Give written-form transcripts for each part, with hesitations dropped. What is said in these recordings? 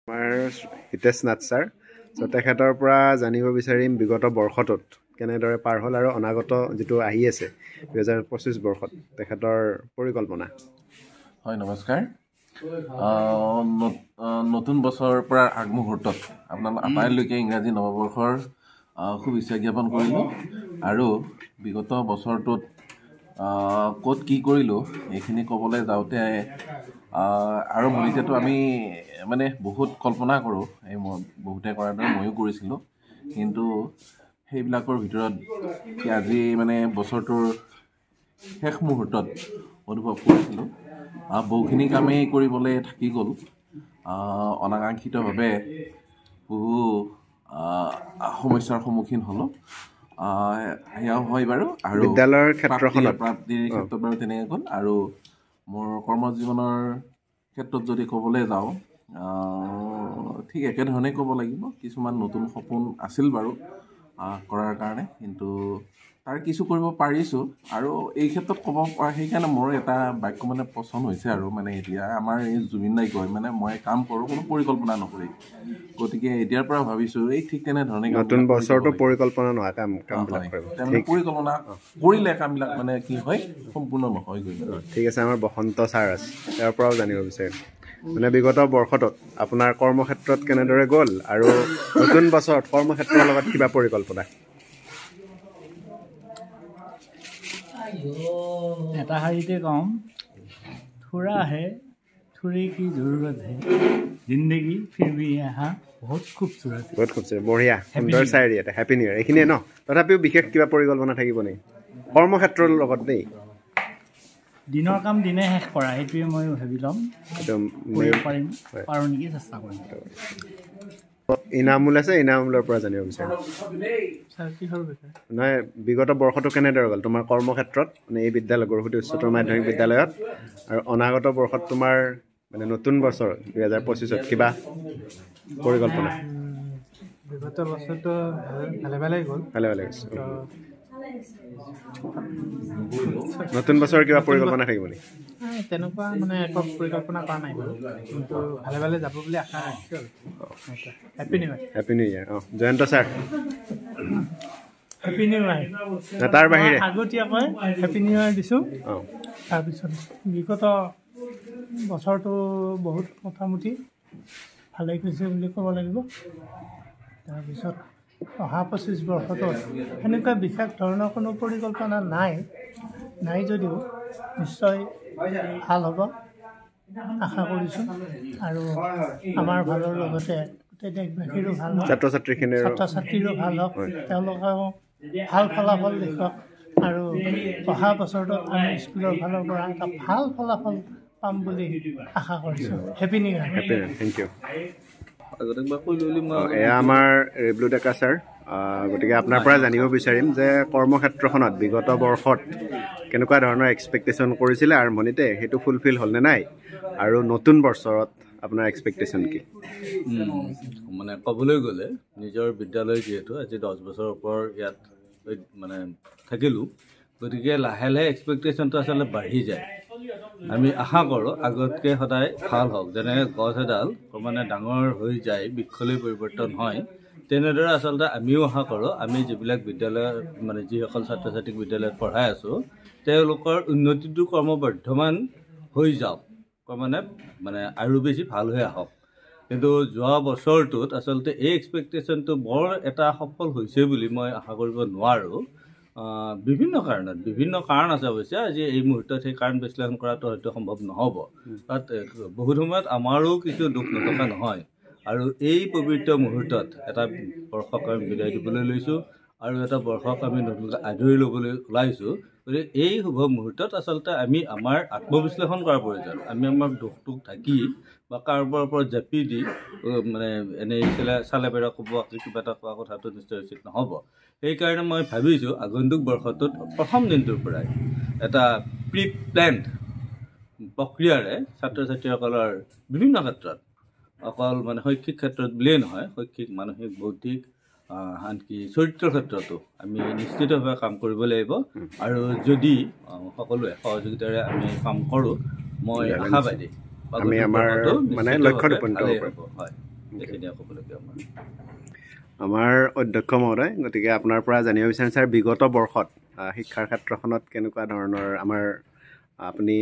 আমাৰ হিতেশ নাথ ছাৰ তেখেতৰ পৰা জানিব বিচাৰিম বিগত বৰ্ষটোত কেনেদৰে পাৰ হ'ল আৰু অনাগত যিটো আহি আছে 2025 বৰ্ষত তেখেতৰ পৰিকল্পনা। হয়, নমস্কাৰ। নতুন বছৰৰ পৰা আগমুহূৰ্তত আপোনালোকে ইংৰাজী নৱবৰ্ষৰ শুভেচ্ছা জ্ঞাপন কৰিলোঁ আৰু বিগত বছৰটোত ক'ত কি কৰিলোঁ এইখিনি ক'বলৈ যাওঁতে আৰম্ভণিতেতো আমি মানে বহুত কল্পনা কৰোঁ, এই বহুতে কৰাৰ দৰে ময়ো কৰিছিলোঁ, কিন্তু সেইবিলাকৰ ভিতৰত আজি মানে বছৰটোৰ শেষ মুহূৰ্তত অনুভৱ কৰিছিলোঁ বহুখিনি কামেই কৰিবলৈ থাকি গ'ল। অনাকাংক্ষিতভাৱে বহু সমস্যাৰ সন্মুখীন হ'লোঁ, সেয়াও হয় বাৰু। আৰু বিদ্যালয়ৰ ক্ষেত্ৰখনত প্ৰাপ্তিৰ ক্ষেত্ৰত বাৰু তেনেকৈ গ'ল। আৰু মোৰ কৰ্মজীৱনৰ ক্ষেত্ৰত যদি ক'বলৈ যাওঁ ঠিক একেধৰণেই ক'ব লাগিব। কিছুমান নতুন সপোন আছিল বাৰু কৰাৰ কাৰণে, কিন্তু তাৰ কিছু কৰিব পাৰিছোঁ। আৰু এই ক্ষেত্ৰত ক'ব পৰা সেইকাৰণে মোৰ এটা বাক্য মানে পচন্দ হৈছে আৰু মানে এতিয়া আমাৰ এই জুবিন দাই কয় মানে মই কাম কৰোঁ কোনো পৰিকল্পনা নকৰি, গতিকে এতিয়াৰ পৰা ভাবিছোঁ এই ঠিক তেনেধৰণে নতুন বছৰটো পৰিকল্পনা নহয় পৰিকল্পনা কৰিলে কামবিলাক মানে কি হয় সম্পূৰ্ণ নহয় গৈ। ঠিক আছে, আমাৰ বসন্ত ছাৰ আছে, তেওঁৰ পৰাও জানিব বিচাৰিম মানে বিগত বৰ্ষটোত আপোনাৰ কৰ্মক্ষেত্ৰত কেনেদৰে গ'ল আৰু নতুন বছৰত কৰ্মক্ষেত্ৰৰ লগত কিবা পৰিকল্পনা। এটা শাৰীতে কম, থোৰা হে থোৰে কি জৰুৰত হে জিন্দগী ফিৰ ভি यहाँ বহুত খুবসুৰত। বঢ়িয়া, সুন্দৰ চায়েৰী এটা। হেপী নিউ ইয়াৰ এইখিনিয়ে ন, তথাপিও বিশেষ কিবা পৰিকল্পনা থাকিব নেকি কৰ্মক্ষেত্ৰৰ লগত? দেই, দিনৰ কাম দিনে শেষ কৰা, সেইটোৱে মই ভাবি ল'ম, পাৰিম পাৰোঁ নেকি, চেষ্টা কৰিম। ইনামুল আছে, ইনামুলৰ পৰা জানিব বিচাৰিম। নহয়, বিগত বৰ্ষটো কেনেদৰে গ'ল তোমাৰ কৰ্মক্ষেত্ৰত, মানে এই বিদ্যালয় গৰুসুতি উচ্চতৰ মাধ্যমিক বিদ্যালয়ত, আৰু অনাগত বৰ্ষত তোমাৰ মানে নতুন বছৰ 2025ত কিবা পৰিকল্পনা? বিগত বছৰটো ভালে গ'ল। ভালে গৈছে। নতুন বছৰৰ কিবা পৰিকল্পনা থাকিব নেকি? তেনেকুৱা মানে একো পৰিকল্পনা কৰা নাই বাৰু, কিন্তু ভালে যাব বুলি আশা ৰাখিছোঁ আৰু। হেপী নিউ ইয়াৰ। হেপী নিউ ইয়াৰ। জয়ন্ত ছাৰ, হেপী নিউ ইয়াৰ। তাৰ বাহিৰে আগতীয়াকৈ হেপী নিউ ইয়াৰ দিছোঁ। তাৰপিছত বিগত বছৰটো বহুত মোটামুটি ভালে গৈছে বুলি ক'ব লাগিব। তাৰপিছত অহা 25 বৰ্ষতো সেনেকুৱা বিশেষ ধৰণৰ কোনো পৰিকল্পনা নাই যদিও নিশ্চয় ভাল হ'ব আশা কৰিছোঁ। আৰু আমাৰ ভালৰ লগতে গোটেই দেশবাসীৰো ভাল হওক, ছাত্ৰ ছাত্ৰীৰো ভাল হওক, তেওঁলোকেও ভাল ফলাফল দেখুৱাওক। আৰু অহা বছৰটোত আমি স্কুলৰ ফালৰ পৰা এটা ভাল ফলাফল পাম বুলি আশা কৰিছোঁ। Happy new year. Thank you. এয়া আমাৰ ৰেবলু ডেকা ছাৰ। গতিকে আপোনাৰ পৰা জানিব বিচাৰিম যে কৰ্মক্ষেত্ৰখনত বিগত বৰ্ষত কেনেকুৱা ধৰণৰ এক্সপেক্টেশ্যন কৰিছিলে আৰম্ভণিতে, সেইটো ফুলফিল হ'লনে নাই, আৰু নতুন বছৰত আপোনাৰ এক্সপেক্টেশ্যন কি? মানে ক'বলৈ গ'লে নিজৰ বিদ্যালয় যিহেতু আজি 10 বছৰৰ ওপৰ ইয়াত মানে থাকিলোঁ, গতিকে লাহে লাহে এক্সপেক্টেশ্যনটো আচলতে বাঢ়ি যায়। আমি আশা কৰোঁ আগতকৈ সদায় ভাল হওক। যেনেকৈ গছ এডাল মানে ডাঙৰ হৈ যায়, বৃক্ষলৈ পৰিৱৰ্তন হয়, তেনেদৰে আচলতে আমিও আশা কৰোঁ আমি যিবিলাক বিদ্যালয়ত মানে যিসকল ছাত্ৰ ছাত্ৰীক বিদ্যালয়ত পঢ়াই আছোঁ তেওঁলোকৰ উন্নতিটো ক্ৰমবৰ্ধমান হৈ যাওক, মানে আৰু বেছি ভাল হৈ আহক। কিন্তু যোৱা বছৰটোত আচলতে এই এক্সপেক্টেশ্যনটো বৰ এটা সফল হৈছে বুলি মই আশা কৰিব নোৱাৰোঁ। বিভিন্ন কাৰণ আছে অৱশ্যে, আজি এই মুহূৰ্তত সেই কাৰণ বিশ্লেষণ কৰাটো হয়তো সম্ভৱ নহ'ব। তাত বহুত সময়ত আমাৰো কিছু দুখ নথকা নহয়। আৰু এই পবিত্ৰ মুহূৰ্তত এটা বৰ্ষক আমি বিদায় দিবলৈ লৈছোঁ আৰু এটা বৰ্ষক আমি নতুনকৈ আদৰি ল'বলৈ ওলাইছোঁ। গতিকে এই শুভ মুহূৰ্তত আচলতে আমি আমাৰ আত্মবিশ্লেষণ কৰাৰ প্ৰয়োজন। আমি আমাৰ দুখটোক ঢাকি বা কাৰোবাৰ ওপৰত জাপি দি মানে এনেই চালে বেৰা ক'ব কিবা এটা কোৱা কথাটো নিশ্চয় উচিত নহ'ব। সেইকাৰণে মই ভাবিছোঁ আগন্তুক বৰ্ষটোত প্ৰথম দিনটোৰ পৰাই এটা প্ৰি প্লেণ্ড প্ৰক্ৰিয়াৰে ছাত্ৰ ছাত্ৰীসকলৰ বিভিন্ন ক্ষেত্ৰত, অকল মানে শৈক্ষিক ক্ষেত্ৰত বুলিয়েই নহয়, শৈক্ষিক মানসিক বৌদ্ধিক আনকি চৰিত্ৰৰ ক্ষেত্ৰতো আমি নিশ্চিতভাৱে কাম কৰিব লাগিব। আৰু যদি সকলোৱে সহযোগিতাৰে আমি কাম কৰোঁ, মই আশাবাদী আমি আমাৰ মানে লক্ষ্যত উপনীত হ'ব পাৰিম। হয়। এইখিনিয়ে ক'বলগীয়া আমাৰ অধ্যক্ষ মহোদয়, গতিকে আপোনাৰ পৰা জানিব বিচাৰিম ছাৰ, বিগত বৰ্ষত শিক্ষাৰ ক্ষেত্ৰখনত কেনেকুৱা ধৰণৰ আমাৰ আপুনি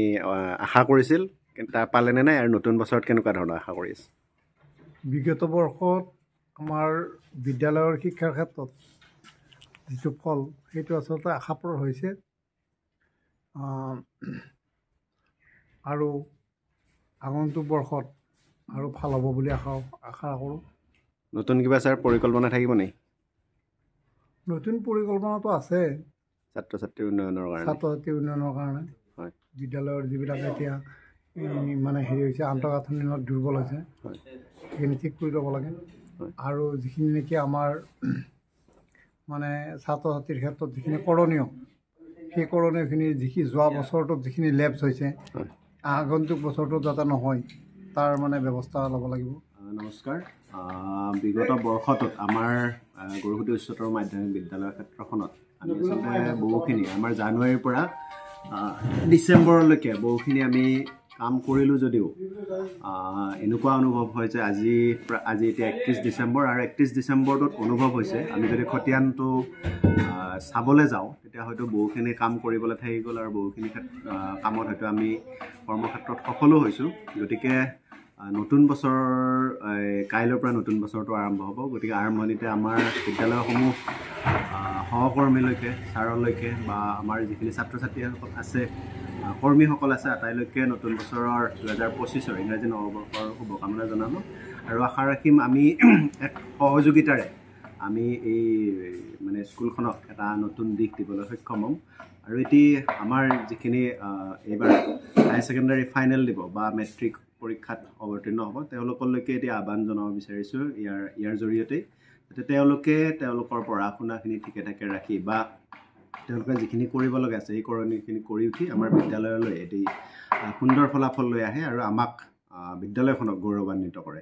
আশা কৰিছিল, তাৰ পালেনে নাই, আৰু নতুন বছৰত কেনেকুৱা ধৰণৰ আশা কৰি আছে? বিগত বৰ্ষত আমাৰ বিদ্যালয়ৰ শিক্ষাৰ ক্ষেত্ৰত যিটো ফল সেইটো আচলতে আশাপ্ৰদ হৈছে, আৰু আগন্তুক বৰ্ষত আৰু ভাল হ'ব বুলি আশা কৰোঁ। নতুন কিবা ছাৰ পৰিকল্পনা থাকিব নেকি? নতুন পৰিকল্পনাটো আছে ছাত্ৰ ছাত্ৰীৰ উন্নয়নৰ কাৰণে। হয়। বিদ্যালয়ৰ যিবিলাক এতিয়া মানে হৈছে আন্তঃগাঁথনিত দুৰ্বল হৈছে, সেইখিনি ঠিক কৰি ল'ব লাগে। আৰু যিখিনি নেকি আমাৰ মানে ছাত্ৰ ছাত্ৰীৰ ক্ষেত্ৰত যিখিনি কৰণীয়, সেই কৰণীয়খিনি যোৱা বছৰটোত যিখিনি লেপছ হৈছে, আগন্তুক বছৰটোত যাতে নহয় তাৰ মানে ব্যৱস্থা ল'ব লাগিব। নমস্কাৰ। বিগত বৰ্ষটোত আমাৰ গৰুসুতি উচ্চতৰ মাধ্যমিক বিদ্যালয়ৰ ক্ষেত্ৰখনত আমি আচলতে বহুখিনি আমাৰ জানুৱাৰীৰ পৰা ডিচেম্বৰলৈকে বহুখিনি আমি কাম কৰিলোঁ যদিও এনেকুৱা অনুভৱ হয় যে আজি এতিয়া 31 ডিচেম্বৰ, আৰু 31 ডিচেম্বৰটোত অনুভৱ হৈছে আমি যদি খতিয়ানটো চাবলৈ যাওঁ তেতিয়া হয়তো বহুখিনি কাম কৰিবলৈ থাকি গ'ল, আৰু বহুখিনি কামত হয়তো আমি কৰ্মক্ষেত্ৰত সফলো হৈছোঁ। গতিকে নতুন বছৰ কাইলৈৰ পৰা নতুন বছৰটো আৰম্ভ হ'ব। গতিকে আৰম্ভণিতে আমাৰ বিদ্যালয়সমূহ সহকৰ্মীলৈকে, ছাৰলৈকে বা আমাৰ যিখিনি ছাত্ৰ ছাত্ৰীসকল আছে, কৰ্মীসকল আছে, আটাইলৈকে নতুন বছৰৰ 2025 ইংৰাজী নৱবৰ্ষৰ শুভকামনা জনালোঁ, আৰু আশা ৰাখিম আমি এক সহযোগিতাৰে আমি এই মানে স্কুলখনক এটা নতুন দিশ দিবলৈ সক্ষম হ'ম। আৰু আমাৰ যিখিনি এইবাৰ হায়াৰ ছেকেণ্ডাৰী ফাইনেল দিব বা মেট্ৰিক পৰীক্ষাত অৱতীৰ্ণ হ'ব, তেওঁলোকলৈকে এতিয়া আহ্বান জনাব বিচাৰিছোঁ ইয়াৰ জৰিয়তে, যাতে তেওঁলোকে তেওঁলোকৰ পঢ়া শুনাখিনি ঠিকে ঠাকে ৰাখি বা তেওঁলোকে যিখিনি কৰিব লগা আছে সেই কৰণীখিনি কৰি উঠি আমাৰ বিদ্যালয়লৈ এটি সুন্দৰ ফলাফল লৈ আহে আৰু আমাক বিদ্যালয়খনক গৌৰৱান্বিত কৰে।